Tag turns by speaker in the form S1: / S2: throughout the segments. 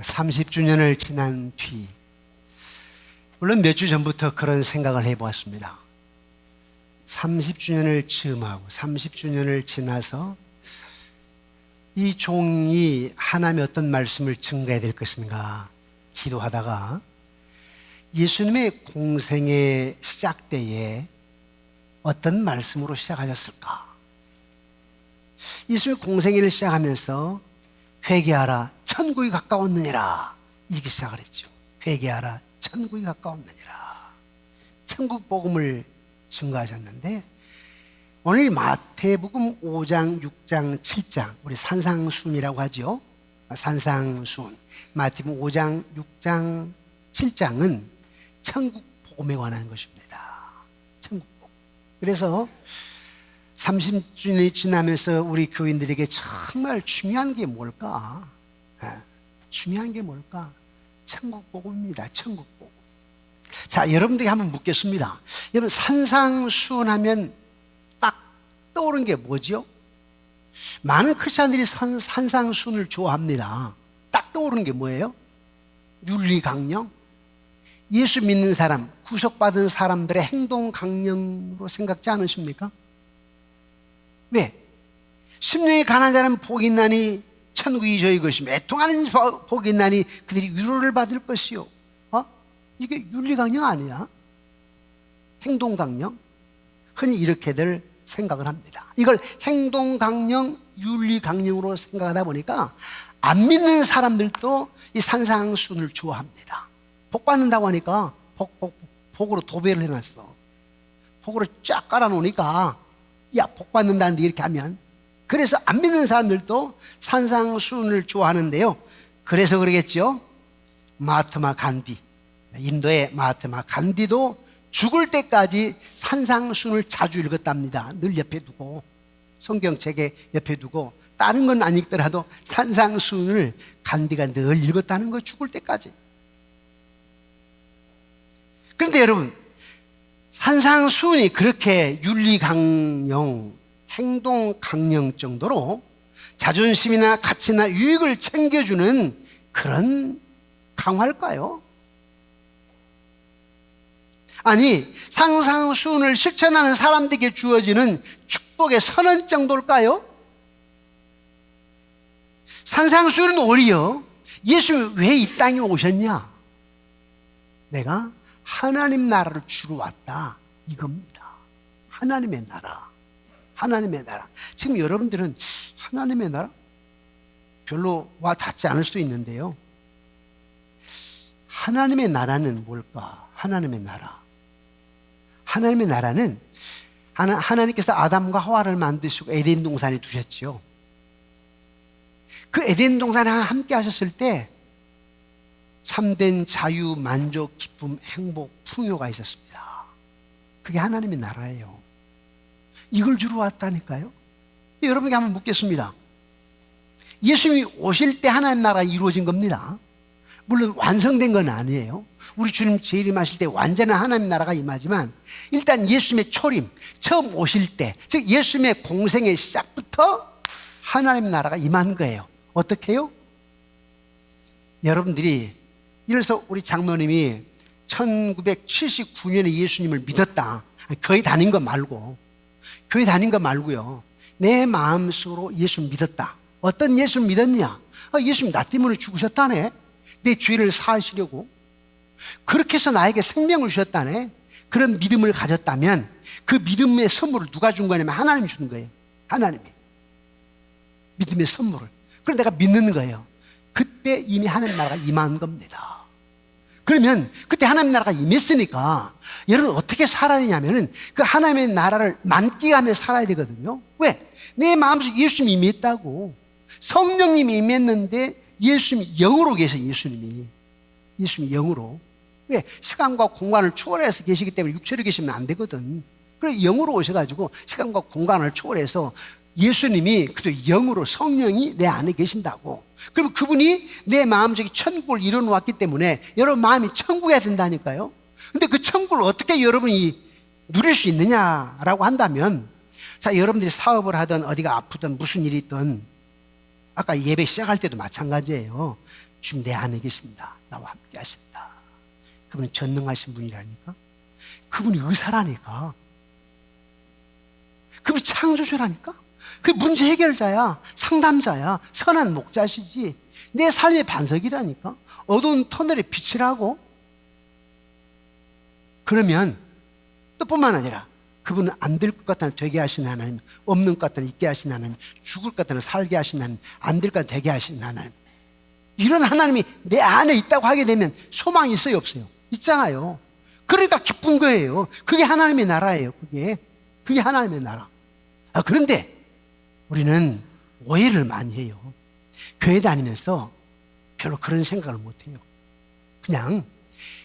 S1: 30주년을 지난 뒤, 물론 몇 주 전부터 그런 생각을 해보았습니다. 30주년을 즈음하고 30주년을 지나서 이 종이 하나님의 어떤 말씀을 증거해야 될 것인가 기도하다가 예수님의 공생의 시작 때에 어떤 말씀으로 시작하셨을까? 예수님의 공생애를 시작하면서 회개하라 천국이 가까웠느니라 이렇게 시작을 했죠. 회개하라 천국이 가까웠느니라 천국 복음을 증거하셨는데, 오늘 마태복음 5장, 6장, 7장, 우리 산상순이라고 하죠. 산상순, 마태복음 5장, 6장, 7장은 천국 복음에 관한 것입니다. 천국 복음. 그래서 30주년이 지나면서 우리 교인들에게 정말 중요한 게 뭘까? 중요한 게 뭘까? 천국 복음입니다. 천국 복음. 자, 여러분들에게 한번 묻겠습니다. 여러분, 산상수훈하면 딱 떠오르는 게 뭐죠? 많은 크리스찬들이 산상수훈을 좋아합니다. 딱 떠오르는 게 뭐예요? 윤리강령? 예수 믿는 사람, 구속받은 사람들의 행동 강령으로 생각지 않으십니까? 왜? 심령이 가난한 자는 복이 있나니 천국이 저희 것이며 애통하는 복이 있나니 그들이 위로를 받을 것이요. 이게 윤리강령 아니야? 행동강령? 흔히 이렇게들 생각을 합니다. 이걸 행동강령, 윤리강령으로 생각하다 보니까 안 믿는 사람들도 이 산상순을 좋아합니다. 복 받는다고 하니까 복으로 도배를 해놨어. 복으로 쫙 깔아놓으니까 야, 복 받는다는데 이렇게 하면, 그래서 안 믿는 사람들도 산상순을 좋아하는데요. 그래서 그러겠죠. 마하트마 간디, 인도의 마하트마 간디도 죽을 때까지 산상순을 자주 읽었답니다. 늘 옆에 두고, 성경책에 옆에 두고, 다른 건 안 읽더라도 산상순을 간디가 늘 읽었다는 거, 죽을 때까지. 그런데 여러분, 산상순이 그렇게 윤리강령, 행동강령 정도로 자존심이나 가치나 유익을 챙겨주는 그런 강화일까요? 아니, 산상순을 실천하는 사람들에게 주어지는 축복의 선언 정도일까요? 산상순은 오히려 예수님이 왜 이 땅에 오셨냐? 내가 하나님 나라를 주러 왔다, 이겁니다. 하나님의 나라, 하나님의 나라. 지금 여러분들은 하나님의 나라 별로 와 닿지 않을 수도 있는데요, 하나님의 나라는 뭘까? 하나님의 나라, 하나님의 나라는 하나님께서 아담과 하와를 만드시고 에덴 동산에 두셨죠. 그 에덴 동산에 함께 하셨을 때 참된 자유, 만족, 기쁨, 행복, 풍요가 있었습니다. 그게 하나님의 나라예요. 이걸 주러 왔다니까요. 여러분에게 한번 묻겠습니다. 예수님이 오실 때 하나님 나라가 이루어진 겁니다. 물론 완성된 건 아니에요. 우리 주님 재림하실 때 완전한 하나님 나라가 임하지만, 일단 예수님의 초림, 처음 오실 때, 즉 예수님의 공생의 시작부터 하나님 나라가 임한 거예요. 어떻게 해요? 여러분들이, 예를 들어서 우리 장로님이 1979년에 예수님을 믿었다. 교회 다닌 거 말고, 교회 다닌 거 말고요, 내 마음속으로 예수를 믿었다. 어떤 예수를 믿었냐? 예수님 나 때문에 죽으셨다네. 내 죄를 사하시려고. 그렇게 해서 나에게 생명을 주셨다네. 그런 믿음을 가졌다면 그 믿음의 선물을 누가 준 거냐면 하나님이 주는 거예요. 하나님이 믿음의 선물을. 그걸 내가 믿는 거예요. 그때 이미 하나님 나라가 임한 겁니다. 그러면 그때 하나님 나라가 임했으니까 여러분 어떻게 살아야 되냐면은 그 하나님의 나라를 만끽하며 살아야 되거든요. 왜? 내 마음속에 예수님이 임했다고. 성령님이 임했는데 예수님이 영으로 계셔. 예수님이 영으로. 왜? 시간과 공간을 초월해서 계시기 때문에 육체로 계시면 안 되거든. 그래서 영으로 오셔가지고 시간과 공간을 초월해서 예수님이 그래서 영으로, 성령이 내 안에 계신다고. 그럼 그분이 내 마음속에 천국을 이뤄놓았기 때문에 여러분 마음이 천국이어야 된다니까요. 근데 그 천국을 어떻게 여러분이 누릴 수 있느냐라고 한다면, 자, 여러분들이 사업을 하든 어디가 아프든 무슨 일이 있든, 아까 예배 시작할 때도 마찬가지예요. 주님 내 안에 계신다. 나와 함께 하신다. 그분은 전능하신 분이라니까. 그분이 의사라니까. 그분이 창조주라니까. 그 문제 해결자야. 상담자야. 선한 목자시지. 내 삶의 반석이라니까. 어두운 터널에 빛이라고. 그러면 또 뿐만 아니라 그분은 안 될 것 같다는 되게 하신 하나님, 없는 것 같다는 있게 하신 하나님, 죽을 것 같다는 살게 하신 하나님, 안 될 것 같다는 되게 하신 하나님. 이런 하나님이 내 안에 있다고 하게 되면 소망이 있어요, 없어요? 있잖아요. 그러니까 기쁜 거예요. 그게 하나님의 나라예요. 그게 하나님의 나라. 그런데 우리는 오해를 많이 해요. 교회 다니면서 별로 그런 생각을 못 해요. 그냥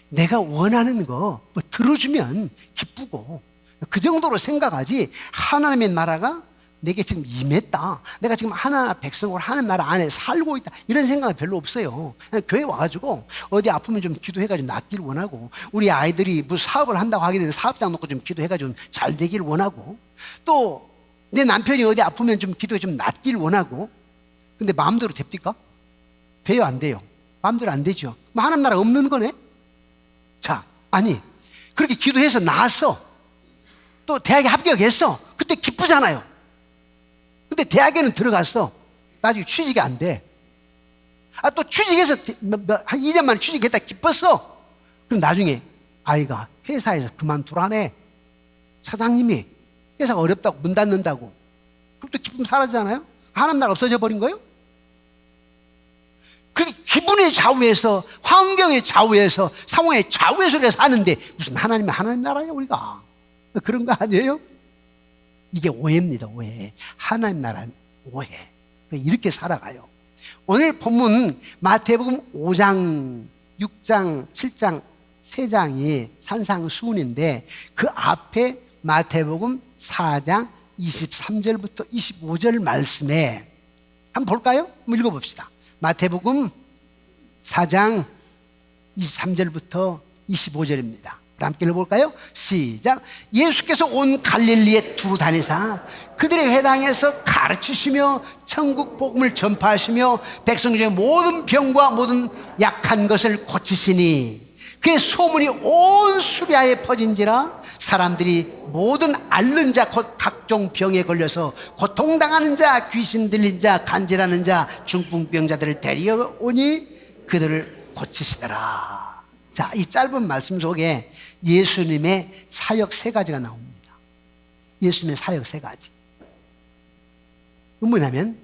S1: 내가 원하는 거 뭐 들어주면 기쁘고 그 정도로 생각하지, 하나님의 나라가 내게 지금 임했다, 내가 지금 하나 백성으로 하나님 나라 안에 살고 있다, 이런 생각은 별로 없어요. 그냥 교회 와가지고 어디 아프면 좀 기도해가지고 낫기를 원하고, 우리 아이들이 무슨 사업을 한다고 하게 되면 사업장 놓고 좀 기도해가지고 잘 되기를 원하고, 또 내 남편이 어디 아프면 좀 기도해 좀 낫기를 원하고. 근데 마음대로 됩니까? 돼요, 안 돼요? 마음대로 안 되죠. 하나님 나라 없는 거네. 자, 아니 그렇게 기도해서 나았어, 또 대학에 합격했어, 그때 기쁘잖아요. 근데 대학에는 들어갔어, 나중에 취직이 안 돼. 또 취직해서 한 2년 만에 취직했다 기뻤어. 그럼 나중에 아이가 회사에서 그만두라네. 사장님이 회사가 어렵다고 문 닫는다고. 그럼 또 기쁨 사라지잖아요. 하나님 나라 없어져 버린 거예요. 그렇게 기분의 좌우에서, 환경의 좌우에서, 상황의 좌우에서 사는데 무슨 하나님의 하나님 나라예요 우리가? 그런 거 아니에요? 이게 오해입니다. 오해. 하나님 나라는 오해. 이렇게 살아가요. 오늘 본문 마태복음 5장, 6장, 7장 3장이 산상수훈인데, 그 앞에 마태복음 4장 23절부터 25절 말씀에 한번 볼까요? 한번 읽어봅시다. 마태복음 4장 23절부터 25절입니다. 함께 읽어볼까요? 시작. 예수께서 온 갈릴리에 두루 다니사 그들의 회당에서 가르치시며 천국 복음을 전파하시며 백성 중에 모든 병과 모든 약한 것을 고치시니 그의 소문이 온 수리아에 퍼진지라 사람들이 모든 앓는 자 곧 각종 병에 걸려서 고통당하는 자, 귀신 들린 자, 간질하는 자, 중풍병자들을 데려오니 그들을 고치시더라. 자, 이 짧은 말씀 속에 예수님의 사역 3가지가 나옵니다. 예수님의 사역 3가지. 뭐냐면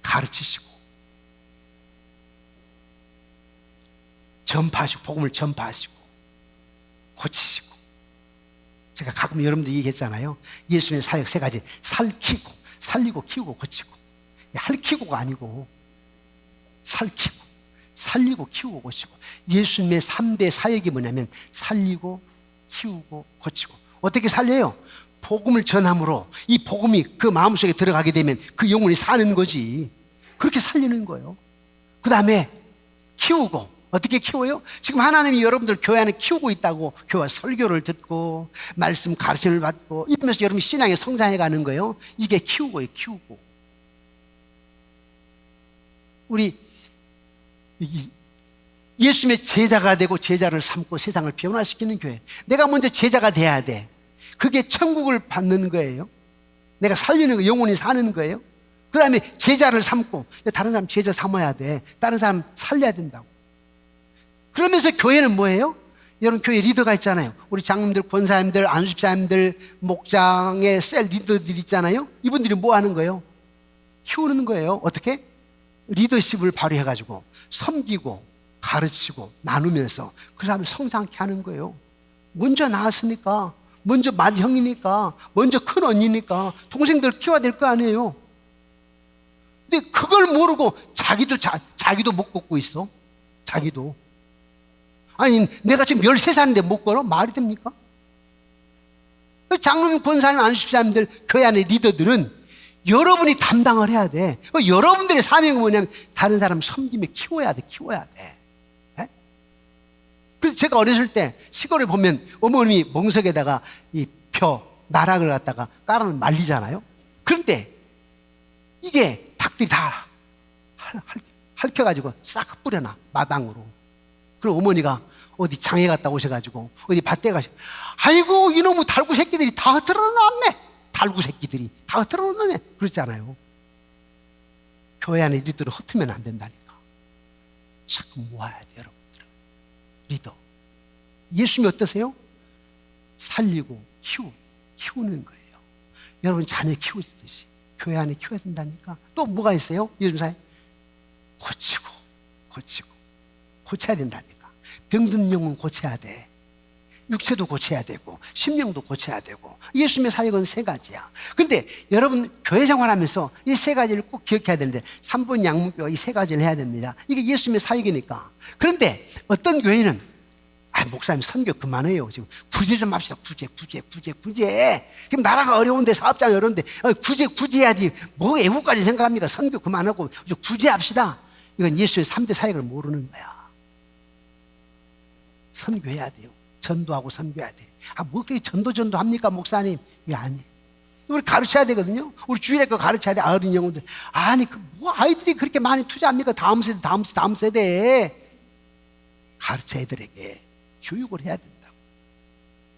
S1: 가르치시고 전파하시고, 복음을 전파하시고 고치시고. 제가 가끔 여러분들 얘기했잖아요. 예수님의 사역 3가지. 살키고, 살리고, 키우고, 고치고. 할키고가 아니고 살키고, 살리고, 키우고, 고치고. 예수님의 3대 사역이 뭐냐면 살리고, 키우고, 고치고. 어떻게 살려요? 복음을 전함으로 이 복음이 그 마음속에 들어가게 되면 그 영혼이 사는 거지. 그렇게 살리는 거예요. 그 다음에 키우고. 어떻게 키워요? 지금 하나님이 여러분들 교회 안에 키우고 있다고. 교회 설교를 듣고 말씀 가르침을 받고 이러면서 여러분이 신앙에 성장해 가는 거예요. 이게 키우고요. 키우고. 우리 예수님의 제자가 되고 제자를 삼고 세상을 변화시키는 교회. 내가 먼저 제자가 돼야 돼. 그게 천국을 받는 거예요. 내가 살리는 거, 영혼이 사는 거예요. 그 다음에 제자를 삼고, 다른 사람 제자 삼아야 돼. 다른 사람 살려야 된다고. 그러면서 교회는 뭐예요? 여러분 교회 리더가 있잖아요. 우리 장님들, 권사님들, 안수집사님들, 목장의 셀 리더들이 있잖아요. 이분들이 뭐 하는 거예요? 키우는 거예요. 어떻게? 리더십을 발휘해가지고 섬기고 가르치고 나누면서 그 사람을 성장케 하는 거예요. 먼저 나왔으니까, 먼저 맏형이니까, 먼저 큰 언니니까 동생들 키워야 될 거 아니에요. 근데 그걸 모르고 자기도 못 걷고 있어. 자기도. 아니 내가 지금 13살인데 못 걸어? 말이 됩니까? 장로님, 권사님, 안수집사님들, 교회 안의 리더들은 여러분이 담당을 해야 돼. 여러분들의 사명은 뭐냐면 다른 사람 섬김에 키워야 돼. 키워야 돼. 네? 그래서 제가 어렸을 때 시골에 보면 어머님이 멍석에다가 이 나락을 갖다가 깔아놓으면 말리잖아요. 그런데 이게 닭들이 다 핥혀가지고 싹 뿌려놔, 마당으로. 그럼 어머니가 어디 장에 갔다 오셔가지고 어디 밭에 가셔. 아이고, 이놈의 달구 새끼들이 다 흩어놓네. 달구 새끼들이 다 흩어놓네. 그렇잖아요. 교회 안에 리더를 흩으면 안 된다니까. 자꾸 모아야 돼, 여러분들. 리더. 예수님이 어떠세요? 살리고 키우는 거예요. 여러분 자녀 키우듯이 교회 안에 키워야 된다니까. 또 뭐가 있어요? 요즘 사회 고쳐야 된다니까. 병든 영은 고쳐야 돼. 육체도 고쳐야 되고 심령도 고쳐야 되고. 예수님의 사역은 세 가지야. 근데 여러분 교회 생활하면서 이 세 가지를 꼭 기억해야 되는데, 3분 양문뼈 이 세 가지를 해야 됩니다. 이게 예수님의 사역이니까. 그런데 어떤 교회는 목사님 선교 그만해요. 지금 구제 좀 합시다. 구제. 지금 나라가 어려운데, 사업장이 어려운데 구제 해야지. 뭐 애국까지 생각합니까? 선교 그만하고 구제합시다. 이건 예수의 3대 사역을 모르는 거야. 선교해야 돼요. 전도하고 선교해야 돼. 뭐 그렇게 전도 합니까, 목사님? 이게 아니에요. 우리 가르쳐야 되거든요. 우리 주일에 거 가르쳐야 돼. 어린 영혼들. 아니, 뭐 아이들이 그렇게 많이 투자합니까? 다음 세대. 가르쳐 애들에게 교육을 해야 된다고.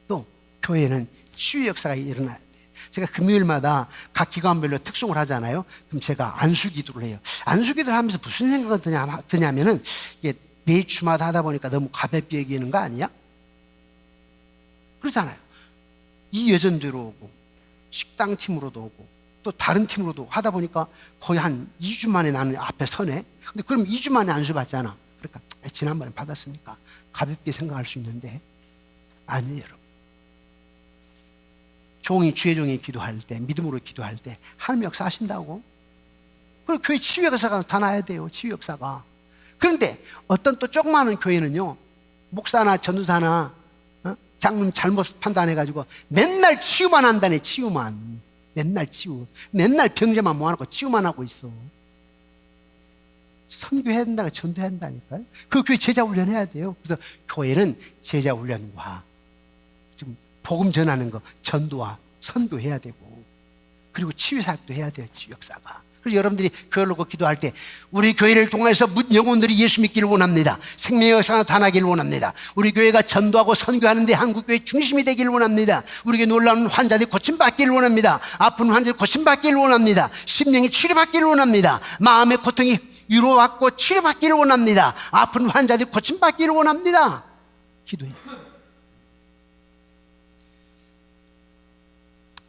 S1: 또 교회는 치유 역사가 일어나야 돼. 제가 금요일마다 각 기관별로 특송을 하잖아요. 그럼 제가 안수기도를 해요. 안수기도를 하면서 무슨 생각을 드냐면은, 이게 매주마다 하다 보니까 너무 가볍게 얘기하는 거 아니야? 그렇잖아요. 이 여전대로 오고 식당 팀으로도 오고 또 다른 팀으로도 하다 보니까 거의 한 2주 만에 나는 앞에 서네. 근데 그럼 2주 만에 안수 받잖아. 그러니까 지난번에 받았으니까 가볍게 생각할 수 있는데, 아니에요, 여러분. 주의 종이 기도할 때, 믿음으로 기도할 때 하나님 역사하신다고. 그리고 교회 치유 역사가 나타나야 돼요. 치유 역사가. 그런데 어떤 또 조그마한 교회는요, 목사나 전도사나 장로님 잘못 판단해가지고 맨날 치유만 한다네. 치유만. 맨날 병자만 모아놓고 치유만 하고 있어. 선교해야 된다고, 전도해야 된다니까요. 그 교회 제자 훈련해야 돼요. 그래서 교회는 제자 훈련과 지금 복음 전하는 거, 전도와 선교해야 되고, 그리고 치유 사역도 해야 돼요. 치유 역사가. 그래서 여러분들이 교회를 놓고 기도할 때, 우리 교회를 통해서 영혼들이 예수 믿기를 원합니다. 생명의 역사가 나타나기를 원합니다. 우리 교회가 전도하고 선교하는데 한국교회 중심이 되기를 원합니다. 우리 교회 놀라운 환자들이 고침받기를 원합니다. 아픈 환자들이 고침받기를 원합니다. 심령이 치료받기를 원합니다. 마음의 고통이 위로받고 치료받기를 원합니다. 아픈 환자들이 고침받기를 원합니다. 기도해요.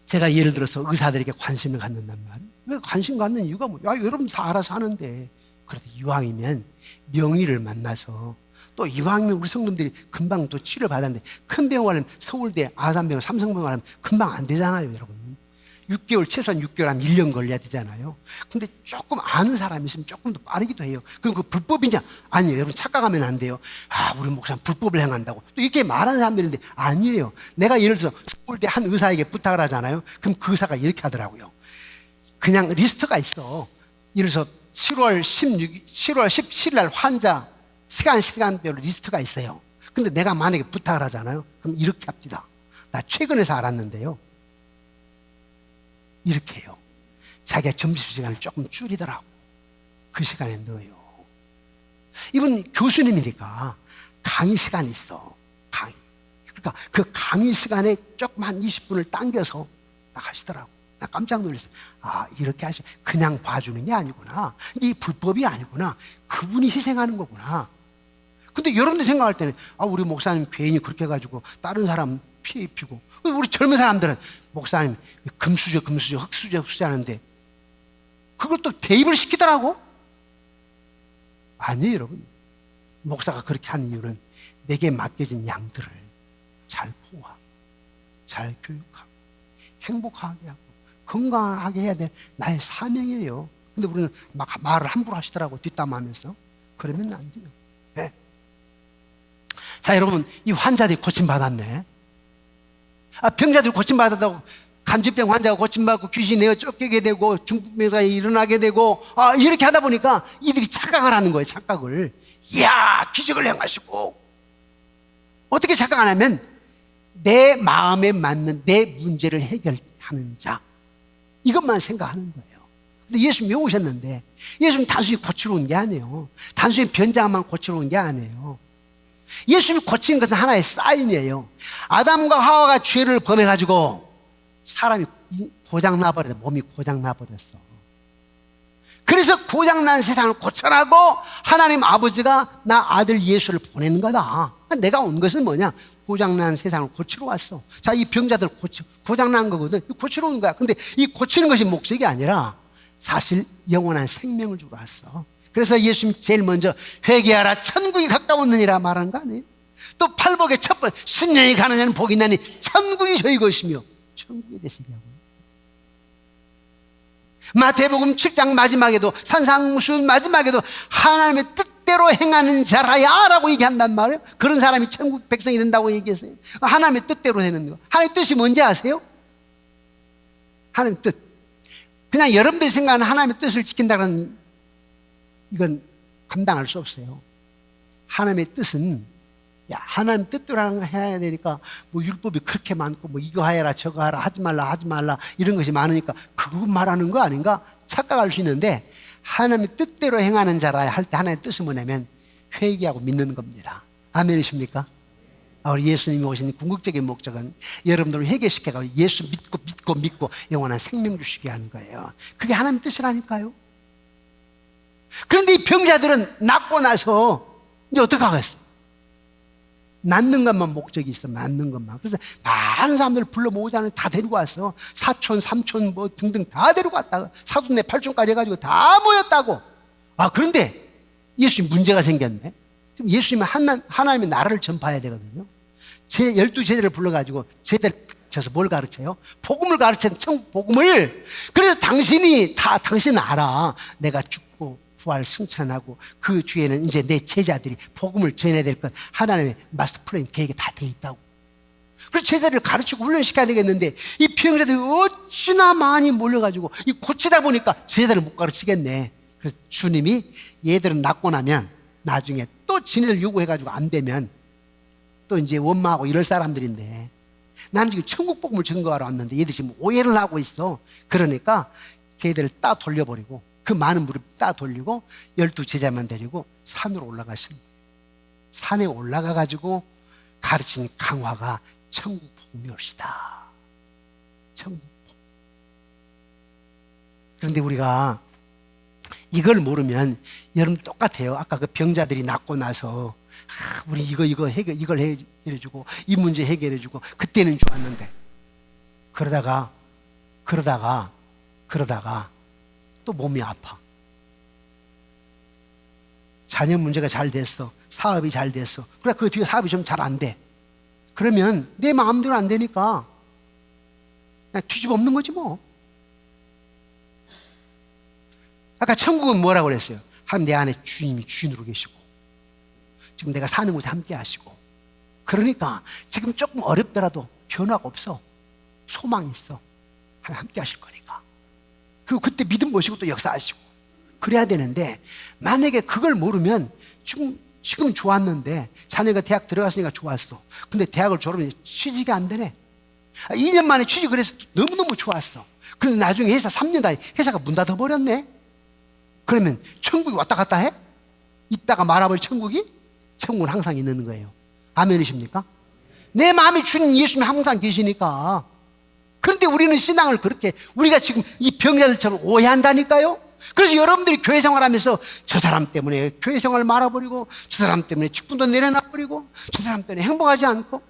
S1: 제가 예를 들어서 의사들에게 관심을 갖는단 말이에요. 왜 관심 갖는 이유가 뭐야? 여러분 다 알아서 하는데. 그래도 이왕이면 명의를 만나서, 또 이왕이면 우리 성도들이 금방 또 치료를 받았는데, 큰 병원 가려면 서울대, 아산병원, 삼성병원 가려면 금방 안 되잖아요, 여러분. 6개월, 최소한 6개월 하면 1년 걸려야 되잖아요. 근데 조금 아는 사람이 있으면 조금 더 빠르기도 해요. 그럼 그 불법이냐? 아니에요. 여러분 착각하면 안 돼요. 우리 목사는 불법을 행한다고. 또 이렇게 말하는 사람들인데, 아니에요. 내가 예를 들어서 서울대 한 의사에게 부탁을 하잖아요. 그럼 그 의사가 이렇게 하더라고요. 그냥 리스트가 있어. 예를 들어서 7월 17일 날 환자 시간별로 리스트가 있어요. 근데 내가 만약에 부탁을 하잖아요. 그럼 이렇게 합니다. 나 최근에서 알았는데요. 이렇게 해요. 자기가 점심시간을 조금 줄이더라고. 그 시간에 넣어요. 이분 교수님이니까 강의 시간이 있어. 강의. 그러니까 그 강의 시간에 조금 한 20분을 당겨서 딱 하시더라고. 나 깜짝 놀랐어요. 이렇게 하시, 그냥 봐주는 게 아니구나. 이 불법이 아니구나. 그분이 희생하는 거구나. 근데 여러분들 생각할 때는, 우리 목사님 괜히 그렇게 해가지고 다른 사람 피해 입히고, 우리 젊은 사람들은 목사님 금수저 흑수저 하는데 그걸 또 대입을 시키더라고. 아니에요, 여러분. 목사가 그렇게 하는 이유는 내게 맡겨진 양들을 잘 보호하고, 잘 교육하고, 행복하게 하고, 건강하게 해야 될 나의 사명이에요. 근데 우리는 막 말을 함부로 하시더라고, 뒷담화하면서. 그러면 안 돼요. 네. 자, 여러분, 이 환자들이 고침받았네. 병자들이 고침받았다고, 간질병 환자가 고침받고 귀신이 내어 쫓기게 되고 중풍병자가 일어나게 되고, 이렇게 하다 보니까 이들이 착각을 하는 거예요. 착각을. 이야, 기적을 행하시고. 어떻게 착각하냐면, 내 마음에 맞는 내 문제를 해결하는 자, 이것만 생각하는 거예요. 근데 예수님이 오셨는데 예수님 단순히 고치러 온 게 아니에요. 단순히 변장만 고치러 온 게 아니에요. 예수님이 고치는 것은 하나의 사인이에요. 아담과 하와가 죄를 범해가지고 사람이 고장나버렸어. 몸이 고장나버렸어. 그래서 고장난 세상을 고쳐라고 하나님 아버지가 나 아들 예수를 보낸 거다. 내가 온 것은 뭐냐? 고장난 세상을 고치러 왔어. 자, 이 병자들 고장난 거거든. 고치러 온 거야. 근데 이 고치는 것이 목적이 아니라 사실 영원한 생명을 주러 왔어. 그래서 예수님 제일 먼저 회개하라 천국이 가까웠느니라 말하는 거 아니에요? 또 팔복의 첫 번 순년이 가는 자는 복이 있나니 천국이 저희 것이며 천국에 대해서 얘기하고 마태복음 7장 마지막에도 산상수훈 마지막에도 하나님의 뜻대로 행하는 자라야 라고 얘기한단 말이에요. 그런 사람이 천국 백성이 된다고 얘기했어요. 하나님의 뜻대로 되는 거. 하나님의 뜻이 뭔지 아세요? 하나님의 뜻. 그냥 여러분들이 생각하는 하나님의 뜻을 지킨다는 이건 감당할 수 없어요. 하나님의 뜻은 하나님 뜻대로 해야 되니까 뭐 율법이 그렇게 많고 뭐 이거 해라 저거 하라 하지 말라 이런 것이 많으니까 그거 말하는 거 아닌가 착각할 수 있는데 하나님의 뜻대로 행하는 자라 할 때 하나님의 뜻은 뭐냐면 회개하고 믿는 겁니다. 아멘이십니까? 우리 예수님이 오신 궁극적인 목적은 여러분들을 회개시켜가지고 예수 믿고 영원한 생명 주시게 하는 거예요. 그게 하나님의 뜻이라니까요. 그런데 이 병자들은 낫고 나서 이제 어떻게 하겠어? 낫는 것만 목적이 있어. 낫는 것만. 그래서 많은 사람들을 불러 모으자는 다 데리고 왔어. 사촌, 삼촌 뭐 등등 다 데리고 왔다가 사돈네 팔촌까지 해가지고 다 모였다고. 그런데 예수님 문제가 생겼네. 지금 예수님은 하나님의 나라를 전파해야 되거든요. 12제자를 불러가지고 제자를 쳐서 뭘 가르쳐요? 복음을 가르치는 천국 복음을. 그래서 당신은 알아. 내가 죽고 부활 승천하고 그 뒤에는 이제 내 제자들이 복음을 전해야 될 것 하나님의 마스터 플랜 계획이 다 돼 있다고. 그래서 제자들을 가르치고 훈련시켜야 되겠는데 이 병자들이 어찌나 많이 몰려가지고 이 고치다 보니까 제자들을 못 가르치겠네. 그래서 주님이 얘들은 낫고 나면 나중에 또 지네들 요구해가지고 안 되면 또 이제 원망하고 이럴 사람들인데 나는 지금 천국 복음을 증거하러 왔는데 얘들이 지금 오해를 하고 있어. 그러니까 걔들을 따 돌려버리고 그 많은 무릎 따 돌리고 12제자만 데리고 산으로 올라가신 거예요. 산에 올라가가지고 가르친 강화가 천국 복음이옵시다. 천국 복음. 그런데 우리가 이걸 모르면 여러분 똑같아요. 아까 그 병자들이 낫고 나서 우리 이걸 해결해주고 이 문제 해결해주고 그때는 좋았는데 그러다가 또 몸이 아파. 자녀 문제가 잘 됐어. 사업이 잘 됐어. 그래 그 뒤에 사업이 좀 잘 안 돼. 그러면 내 마음대로 안 되니까 그냥 뒤집어 엎는 거지 뭐. 아까 천국은 뭐라고 그랬어요? 하나님 내 안에 주님이 주인으로 계시고 지금 내가 사는 곳에 함께 하시고 그러니까 지금 조금 어렵더라도 변화가 없어. 소망이 있어. 하나님 함께 하실 거니까. 그리고 그때 믿음 보시고 또 역사하시고 그래야 되는데 만약에 그걸 모르면 지금 좋았는데 자녀가 대학 들어갔으니까 좋았어. 근데 대학을 졸업해 취직이 안 되네. 2년 만에 취직을 해서 너무너무 좋았어. 그런데 나중에 회사 3년 다니 회사가 문 닫아버렸네. 그러면 천국이 왔다 갔다 해? 있다가 말아버릴 천국이? 천국은 항상 있는 거예요. 아멘이십니까? 내 마음에 주님 예수님이 항상 계시니까. 그런데 우리는 신앙을 그렇게 우리가 지금 이 병자들처럼 오해한다니까요. 그래서 여러분들이 교회 생활하면서 저 사람 때문에 교회 생활을 말아버리고 저 사람 때문에 직분도 내려놔버리고 저 사람 때문에 행복하지 않고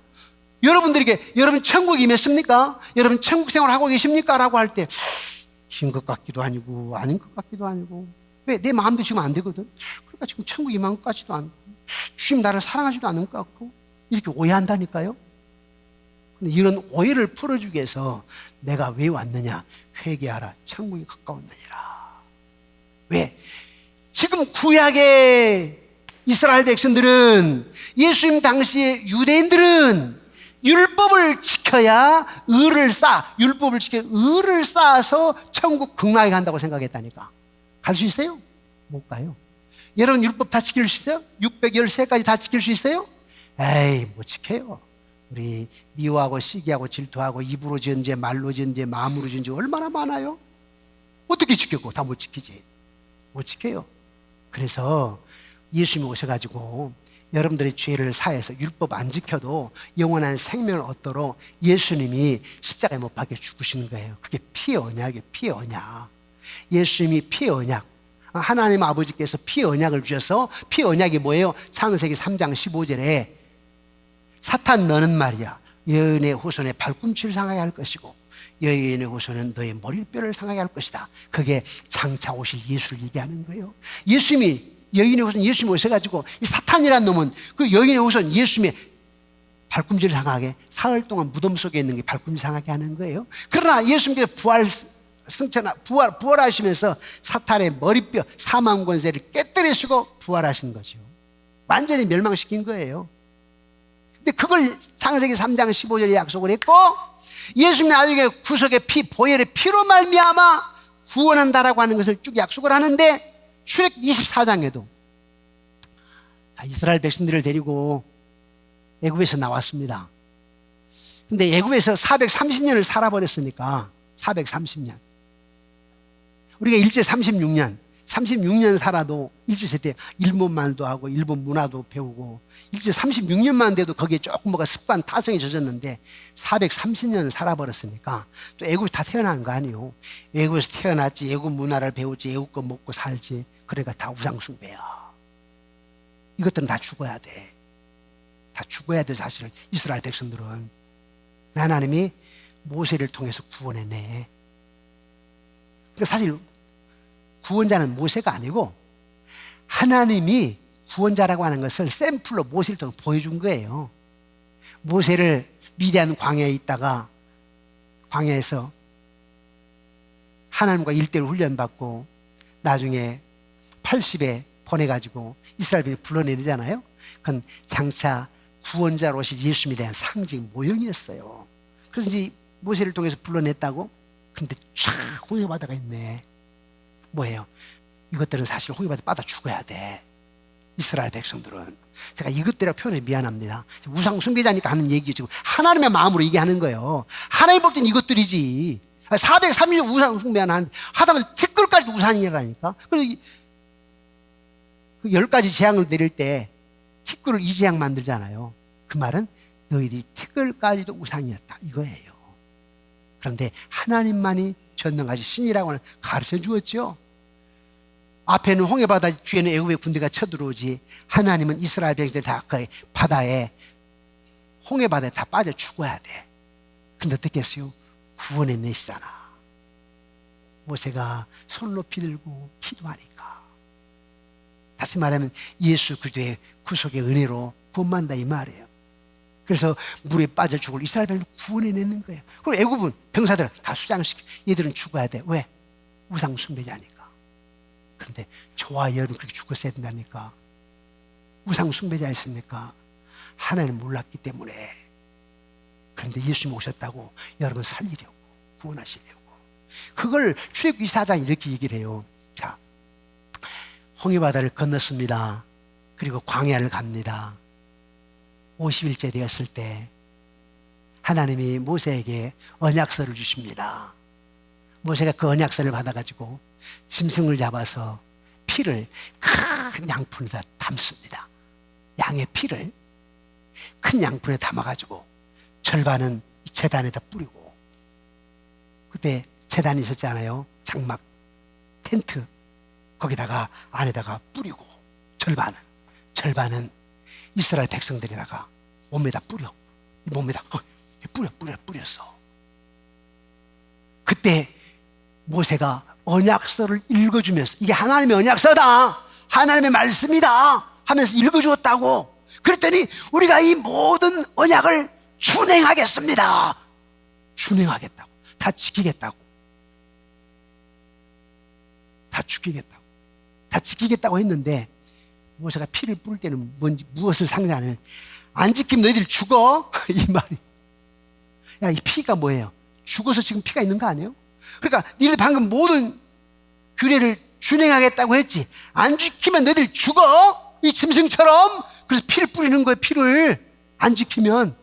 S1: 여러분들에게 여러분 천국 임했습니까? 여러분 천국 생활하고 계십니까? 라고 할 때 신 것 같기도 아니고 아닌 것 같기도 아니고 왜? 내 마음도 지금 안 되거든. 그러니까 지금 천국 임한 것 같지도 않고 주님 나를 사랑하지도 않은 것 같고 이렇게 오해한다니까요. 근데 이런 오해를 풀어주기 위해서 내가 왜 왔느냐? 회개하라 천국이 가까웠느니라. 왜? 지금 구약의 이스라엘 백성들은 예수님 당시에 유대인들은 율법을 지켜야 율법을 지켜 의를 쌓아서 천국 극락에 간다고 생각했다니까. 갈 수 있어요? 못 가요. 여러분 율법 다 지킬 수 있어요? 613가지 다 지킬 수 있어요? 에이 못 지켜요. 우리 미워하고 시기하고 질투하고 입으로 지은 죄, 말로 지은 죄, 마음으로 지은 죄 얼마나 많아요? 어떻게 지켰고? 다 못 지키지. 못 지켜요. 그래서 예수님이 오셔가지고 여러분들의 죄를 사해서 율법 안 지켜도 영원한 생명을 얻도록 예수님이 십자가에 못 박혀 죽으시는 거예요. 그게 피의 언약이에요. 피의 언약. 예수님이 피의 언약. 하나님 아버지께서 피의 언약을 주셔서 피의 언약이 뭐예요? 창세기 3장 15절에 사탄 너는 말이야 여인의 후손의 발꿈치를 상하게 할 것이고 여인의 후손은 너의 머리뼈를 상하게 할 것이다. 그게 장차 오실 예수를 얘기하는 거예요. 예수님이 여인의 후손 예수님이 오셔가지고 이 사탄이란 놈은 그 여인의 후손 예수님의 발꿈치를 상하게 사흘 동안 무덤 속에 있는 게 발꿈치 상하게 하는 거예요. 그러나 예수님께서 부활하시면서 사탄의 머리뼈 사망 권세를 깨뜨리시고 부활하신 거죠. 완전히 멸망시킨 거예요. 근데 그걸 창세기 3장 15절에 약속을 했고 예수님이 나중에 구속의 피 보혈의 피로 말미암아 구원한다라고 하는 것을 쭉 약속을 하는데 출애굽 24장에도 이스라엘 백성들을 데리고 애굽에서 나왔습니다. 근데 애굽에서 430년을 살아버렸으니까 430년 우리가 일제 36년 살아도 일제 때 일본말도 하고 일본 문화도 배우고 일제 36년만 돼도 거기에 조금 뭐가 습관 타성이 젖었는데 430년을 살아버렸으니까 또 애국에서 다 태어난 거 아니에요. 애국에서 태어났지 애국 문화를 배우지 애국 거 먹고 살지. 그러니까 다 우상숭배야. 이것들은 다 죽어야 돼. 다 죽어야 돼. 사실 이스라엘 백성들은 하나님이 모세를 통해서 구원해내. 그러니까 사실 구원자는 모세가 아니고 하나님이 구원자라고 하는 것을 샘플로 모세를 통해 보여준 거예요. 모세를 미디안 광야에 있다가 광야에서 하나님과 1:1 훈련받고 나중에 80에 보내가지고 이스라엘을 불러내리잖아요. 그건 장차 구원자로 오신 예수님에 대한 상징 모형이었어요. 그래서 이제 모세를 통해서 불러냈다고. 근데 쫙 홍해바다가 있네. 뭐예요? 이것들은 사실 홍해바다 빠져 죽어야 돼. 이스라엘 백성들은. 제가 이것들이라 표현이 미안합니다. 우상 숭배자니까 하는 얘기죠. 하나님의 마음으로 얘기하는 거예요. 하나님 볼 때는 이것들이지. 430년 우상 숭배하는 하다면 티끌까지도 우상이라니까. 그리고 그 10가지 재앙을 내릴 때 티끌을 2재앙 만들잖아요. 그 말은 너희들이 티끌까지도 우상이었다 이거예요. 그런데 하나님만이 전능하신 신이라고 가르쳐 주었죠. 앞에는 홍해바다, 뒤에는 애굽의 군대가 쳐들어오지. 하나님은 이스라엘 백성들이 다 그 바다에 홍해바다에 다 빠져 죽어야 돼. 근데 어떻게 했어요? 구원해내시잖아. 모세가 손 높이 들고 기도하니까. 다시 말하면 예수 그리스도의 구속의 은혜로 구원받는다 이 말이에요. 그래서 물에 빠져 죽을 이스라엘 백성을 구원해내는 거예요. 그리고 애굽은 병사들은 다 수장시켜. 얘들은 죽어야 돼. 왜? 우상 숭배자니까. 그런데 저와 여러분 그렇게 죽었어야 된다니까. 우상 숭배자였으니까 하나님을 몰랐기 때문에. 그런데 예수님 오셨다고 여러분 살리려고 구원하시려고. 그걸 출애굽기 24장 이렇게 얘기를 해요. 자, 홍해바다를 건넜습니다. 그리고 광야를 갑니다. 50일째 되었을 때 하나님이 모세에게 언약서를 주십니다. 모세가 그 언약서를 받아가지고 짐승을 잡아서 피를 큰 양푼에다 담습니다. 양의 피를 큰 양푼에 담아가지고 절반은 제단에다 뿌리고, 그때 제단이 있었잖아요. 장막 텐트 거기다가 안에다가 뿌리고, 절반은 이스라엘 백성들에다가 몸에다 뿌려. 몸에다 뿌렸어. 그때 모세가 언약서를 읽어주면서 이게 하나님의 언약서다, 하나님의 말씀이다 하면서 읽어주었다고. 그랬더니 우리가 이 모든 언약을 준행하겠습니다. 준행하겠다고. 다 지키겠다고. 다 지키겠다고 했는데 모세가 피를 뿌릴 때는 무엇을 상징하냐면 안 지키면 너희들 죽어 이 말이. 야, 이 피가 뭐예요? 죽어서 지금 피가 있는 거 아니에요? 그러니까 니들 방금 모든 규례를 준행하겠다고 했지. 안 지키면 너희들 죽어 이 짐승처럼. 그래서 피를 뿌리는 거예요. 피를 안 지키면.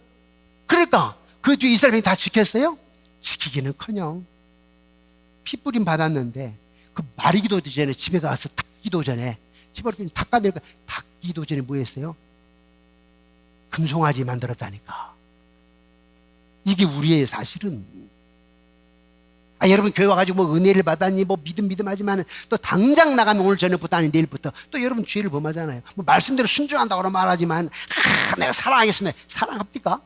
S1: 그러니까 그 뒤에 이스라엘 백성이 다 지켰어요? 지키기는커녕 피 뿌림 받았는데 그 마르기도 전에 집에 가서 닦기도 전에 집에 닦아내니까 닦기도 전에 뭐 했어요? 금송아지 만들었다니까. 이게 우리의 사실은. 여러분 교회 와가지고 뭐 은혜를 받았니 뭐 믿음 하지만 또 당장 나가면 오늘 저녁부터 아니 내일부터 또 여러분 죄를 범하잖아요. 뭐 말씀대로 순종한다고 말하지만 내가 사랑하겠습니다. 사랑합니까?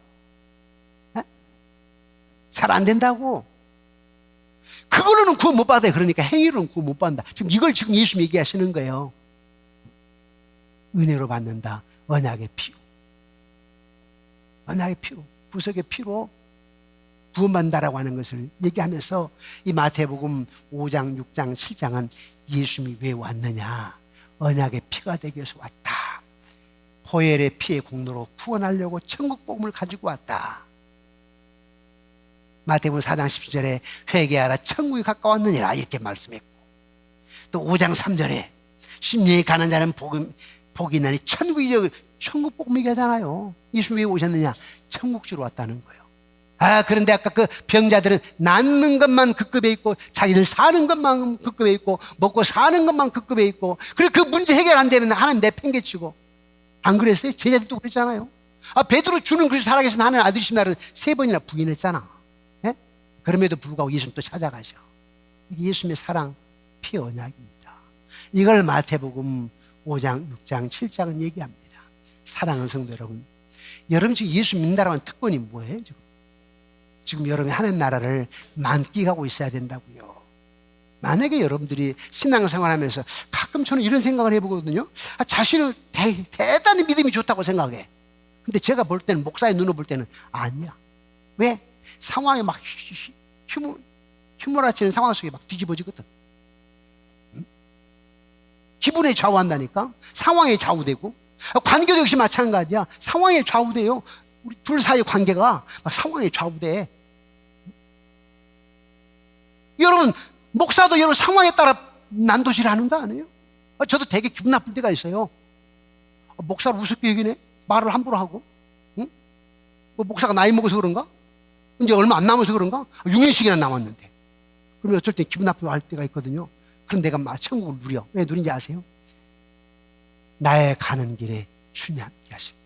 S1: 잘 안 된다고. 그걸로는 구원 못 받아요. 그러니까 행위로는 구원 못 받는다. 지금 이걸 지금 예수님 얘기하시는 거예요. 은혜로 받는다. 언약의 피로. 언약의 피로. 구속의 피로 구원받는다라고 하는 것을 얘기하면서 이 마태복음 5장, 6장, 7장은 예수님이 왜 왔느냐. 언약의 피가 되기 위해서 왔다. 보혈의 피의 공로로 구원하려고 천국 복음을 가지고 왔다. 마태복음 4장 17절에 회개하라 천국이 가까웠느니라 이렇게 말씀했고, 또 5장 3절에 심령이 가는 자는 복이 있나니 천국이 천국 복음 얘기하잖아요. 예수님 왜 오셨느냐? 천국 주로 왔다는 거예요. 그런데 아까 그 병자들은 낫는 것만 급급해 있고 자기들 사는 것만 급급해 있고 먹고 사는 것만 급급해 있고, 그래 그 문제 해결 안 되면 하나님 내팽개치고. 안 그랬어요? 제자들도 그랬잖아요. 베드로 주는 그리스도 살아계신 하나님 아들이시라는 3번이나 부인했잖아. 예? 그럼에도 불구하고 예수님 또 찾아가셔. 이게 예수님의 사랑 피 언약입니다. 이걸 마태복음 5장, 6장, 7장은 얘기합니다. 사랑하는 성도 여러분, 여러분 지금 예수 믿는다라고 하는 특권이 뭐예요? 지금 여러분이 하는 나라를 만끽하고 있어야 된다고요. 만약에 여러분들이 신앙생활하면서 가끔 저는 이런 생각을 해보거든요. 자신은 대단히 믿음이 좋다고 생각해. 근데 제가 볼 때는, 목사의 눈으로 볼 때는 아니야. 왜? 상황에 막 휘몰아치는 상황 속에 막 뒤집어지거든. 기분에 좌우한다니까. 상황에 좌우되고. 관계도 역시 마찬가지야. 상황에 좌우돼요. 우리 둘 사이의 관계가 막 상황에 좌우돼. 여러분, 목사도 여러분 상황에 따라 난도질을 하는 거 아니에요? 저도 되게 기분 나쁠 때가 있어요. 목사를 우습게 얘기네? 말을 함부로 하고. 응? 뭐 목사가 나이 먹어서 그런가? 이제 얼마 안 남아서 그런가? 6년씩이나 남았는데. 그러면 어쩔 때 기분 나쁘게 할 때가 있거든요. 그럼 내가 천국을 누려. 왜 누린지 아세요? 나의 가는 길에 주님이 함께 하신다.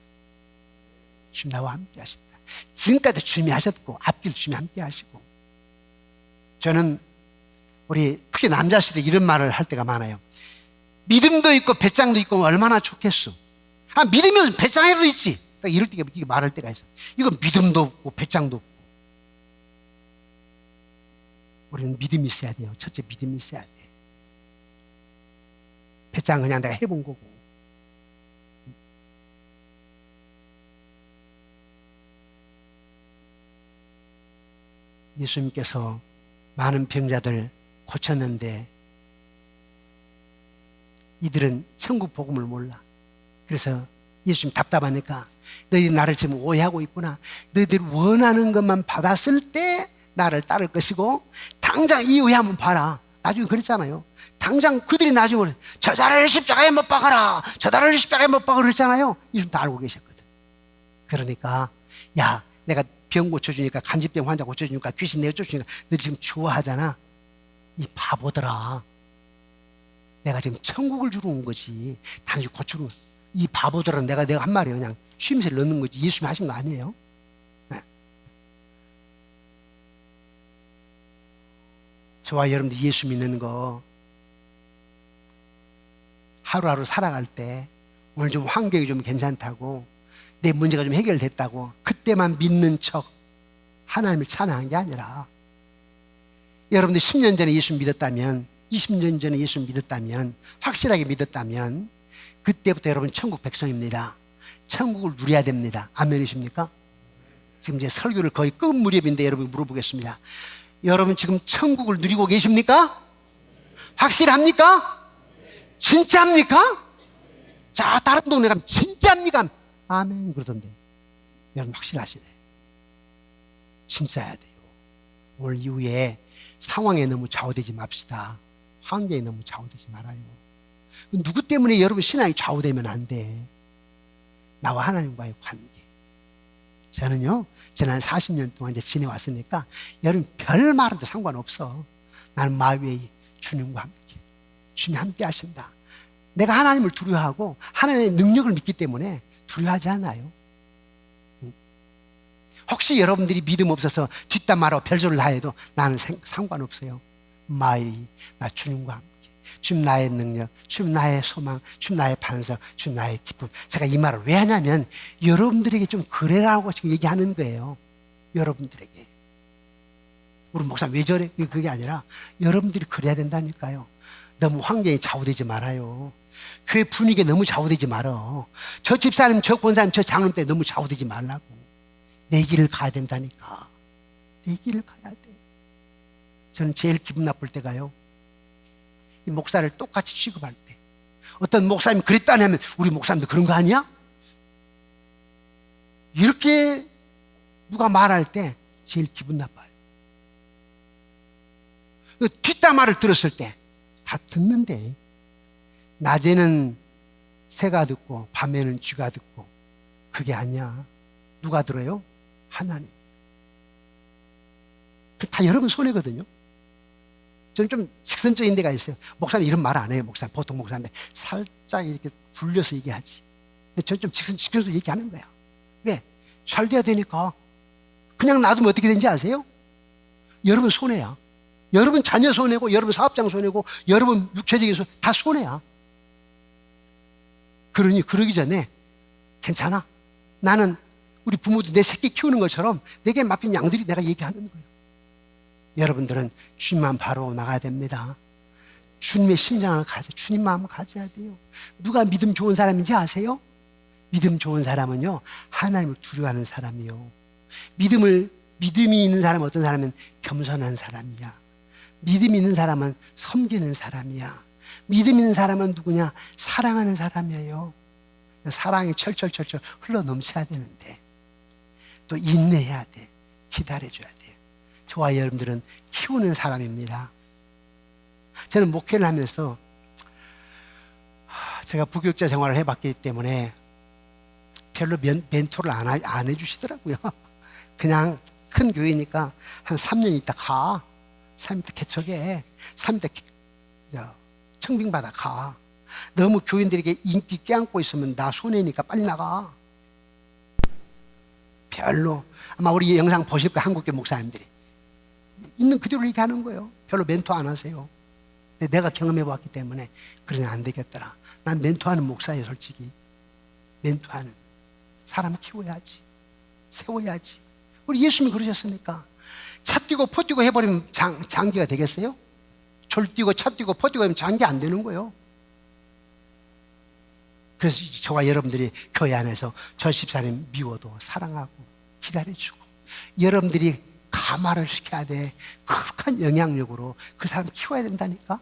S1: 주님 나와 함께 하신다. 지금까지 주님이 하셨고 앞길 주님이 함께 하시고. 저는 우리 특히 남자들이 이런 말을 할 때가 많아요. 믿음도 있고 배짱도 있고 얼마나 좋겠어. 믿으면 배짱에도 있지. 딱 이럴 때 말할 때가 있어. 이건 믿음도 없고 배짱도 없고. 우리는 믿음이 있어야 돼요. 첫째 믿음이 있어야 돼. 배짱은 그냥 내가 해본 거고. 예수님께서 많은 병자들 고쳤는데 이들은 천국 복음을 몰라. 그래서 예수님 답답하니까 너희들이 나를 지금 오해하고 있구나. 너희들이 원하는 것만 받았을 때 나를 따를 것이고 당장 이후에 한번 봐라. 나중에 그랬잖아요. 당장 그들이 나중에 저자를 십자가에 못 박아라. 저자를 십자가에 못 박아라 그랬잖아요. 예수님 다 알고 계셨거든. 그러니까 야, 내가 병 고쳐주니까, 간질병 환자 고쳐주니까, 귀신 내쫓으니까 너희 지금 좋아하잖아. 이 바보들아, 내가 지금 천국을 주러 온 거지 단지 고쳐주는 거야. 이 바보들은 내가 한 말이에요. 그냥 쉼새를 넣는 거지. 예수님이 하신 거 아니에요. 네. 저와 여러분들 예수 믿는 거 하루하루 살아갈 때 오늘 좀 환경이 좀 괜찮다고, 내 문제가 좀 해결됐다고 그때만 믿는 척 하나님을 찬양한 게 아니라, 여러분들 10년 전에 예수 믿었다면, 20년 전에 예수 믿었다면, 확실하게 믿었다면 그때부터 여러분 천국 백성입니다. 천국을 누려야 됩니다. 아멘이십니까? 지금 이제 설교를 거의 끝 무렵인데 여러분 물어보겠습니다. 여러분 지금 천국을 누리고 계십니까? 확실합니까? 진짜입니까? 자, 다른 동네 가면 진짜입니까? 아멘 그러던데. 여러분 확실하시네. 진짜야 돼요. 오늘 이후에 상황에 너무 좌우되지 맙시다. 환경에 너무 좌우되지 말아요. 누구 때문에 여러분 신앙이 좌우되면 안 돼. 나와 하나님과의 관계. 저는요, 지난 40년 동안 이제 지내왔으니까 여러분 별 말해도 상관없어. 나는 마위에 주님과 함께, 주님이 함께 하신다. 내가 하나님을 두려워하고 하나님의 능력을 믿기 때문에 두려워하지 않아요. 혹시 여러분들이 믿음 없어서 뒷담 말하고 별소리를 다 해도 나는 상관없어요. 마위, 나 주님과 함께, 주님 나의 능력, 주님 나의 소망, 주님 나의 반석, 주님 나의 기쁨. 제가 이 말을 왜 하냐면 여러분들에게 좀 그래라고 지금 얘기하는 거예요. 여러분들에게. 우리 목사님 왜 저래? 그게 아니라 여러분들이 그래야 된다니까요. 너무 환경이 좌우되지 말아요. 교회 분위기에 너무 좌우되지 말어. 저 집사님, 저 권사님, 저 장로님 때 너무 좌우되지 말라고. 내 길을 가야 된다니까. 내 길을 가야 돼. 저는 제일 기분 나쁠 때가요, 이 목사를 똑같이 취급할 때. 어떤 목사님이 그랬다니 하면 우리 목사님도 그런 거 아니야? 이렇게 누가 말할 때 제일 기분 나빠요. 뒷담화를 들었을 때 다 듣는데, 낮에는 새가 듣고 밤에는 쥐가 듣고, 그게 아니야. 누가 들어요? 하나님. 다 여러분 손해거든요. 저는 좀 직선적인 데가 있어요. 목사님 이런 말 안 해요. 목사님, 보통 목사님 살짝 이렇게 굴려서 얘기하지. 근데 저는 좀 직선적으로 얘기하는 거야. 왜? 잘 돼야 되니까. 그냥 놔두면 어떻게 되는지 아세요? 여러분 손해야. 여러분 자녀 손해고, 여러분 사업장 손해고, 여러분 육체적인 손해, 다 손해야. 그러니 그러기 전에 괜찮아. 나는 우리 부모도 내 새끼 키우는 것처럼 내게 맡긴 양들이 내가 얘기하는 거예요. 여러분들은 주님만 바로 나가야 됩니다. 주님의 심장을 가져, 주님 마음을 가져야 돼요. 누가 믿음 좋은 사람인지 아세요? 믿음 좋은 사람은요, 하나님을 두려워하는 사람이요. 믿음이 있는 사람은 어떤 사람은 겸손한 사람이야. 믿음이 있는 사람은 섬기는 사람이야. 믿음 있는 사람은 누구냐? 사랑하는 사람이에요. 사랑이 철철철철 흘러 넘쳐야 되는데, 또 인내해야 돼. 기다려줘야 돼. 저와 여러분들은 키우는 사람입니다. 저는 목회를 하면서 제가 부교육자 생활을 해봤기 때문에 별로 멘토를 안 해주시더라고요. 그냥 큰 교회니까 한 3년 있다 가. 3년 있다 개척해. 3년 있다 청빙받아 가. 너무 교인들에게 인기 껴안고 있으면 나 손해니까 빨리 나가. 별로. 아마 우리 영상 보실 거예요. 한국교 목사님들이 있는 그대로 얘기하는 거예요. 별로 멘토 안 하세요. 근데 내가 경험해 봤기 때문에 그러면 안 되겠더라. 난 멘토하는 목사예요. 솔직히 멘토하는 사람 키워야지, 세워야지. 우리 예수님이 그러셨으니까. 차 뛰고 포 뛰고 해버리면 장기가 되겠어요? 졸 뛰고 차 뛰고 포 뛰고 하면 장기 안 되는 거예요. 그래서 저와 여러분들이 교회 안에서 저 집사님 미워도 사랑하고 기다려주고, 여러분들이 감화를 시켜야 돼. 극한 영향력으로 그 사람 키워야 된다니까.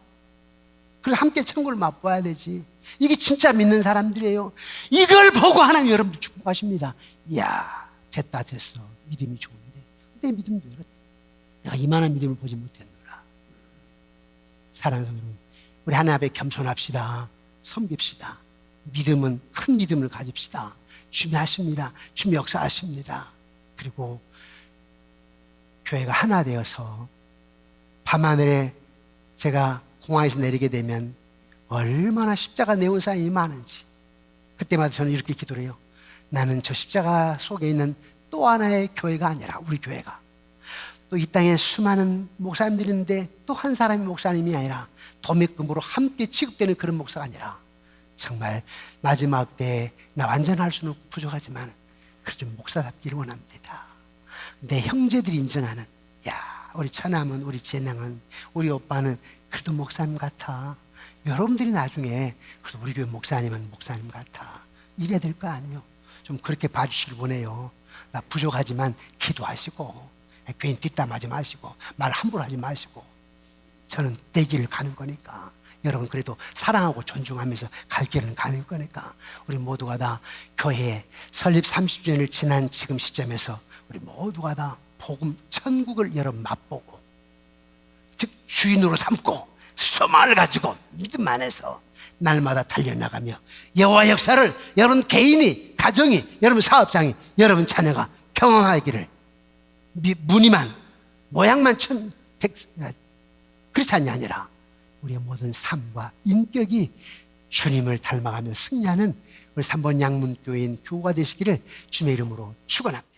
S1: 그래서 함께 천국을 맛봐야 되지. 이게 진짜 믿는 사람들이에요. 이걸 보고 하나님 여러분들 축복하십니다. 이야, 됐다 됐어. 믿음이 좋은데 내 믿음도 이렇다. 내가 이만한 믿음을 보지 못했노라. 사랑하는 성도 여러분, 우리 하나님 앞에 겸손합시다. 섬깁시다. 믿음은 큰 믿음을 가집시다. 주님이 하십니다. 주님이 역사하십니다. 그리고 교회가 하나 되어서 밤하늘에 제가 공항에서 내리게 되면 얼마나 십자가 내온 사람이 많은지, 그때마다 저는 이렇게 기도를 해요. 나는 저 십자가 속에 있는 또 하나의 교회가 아니라, 우리 교회가 또 이 땅에 수많은 목사님들이 있는데 또 한 사람이 목사님이 아니라 도매금으로 함께 취급되는 그런 목사가 아니라, 정말 마지막 때에 나 완전할 수는 부족하지만 그래도 목사답기를 원합니다. 내 형제들이 인정하는, 야, 우리 처남은, 우리 재능은, 우리 오빠는 그래도 목사님 같아. 여러분들이 나중에 그래도 우리 교회 목사님은 목사님 같아. 이래야 될 거 아니에요. 좀 그렇게 봐주시길 원해요. 나 부족하지만 기도하시고, 괜히 뒷담하지 마시고, 말 함부로 하지 마시고. 저는 내 길을 가는 거니까, 여러분 그래도 사랑하고 존중하면서 갈 길은 가는 거니까, 우리 모두가 다 교회 설립 30주년을 지난 지금 시점에서 우리 모두가 다 복음 천국을 여러분 맛보고, 즉 주인으로 삼고 소망을 가지고 믿음 안에서 날마다 달려나가며 여호와 역사를 여러분 개인이, 가정이, 여러분 사업장이, 여러분 자녀가 경험하기를, 무늬만 모양만 그렇지 않냐 아니라 우리의 모든 삶과 인격이 주님을 닮아가며 승리하는 우리 3번 양문교인 교우가 되시기를 주님의 이름으로 축원합니다.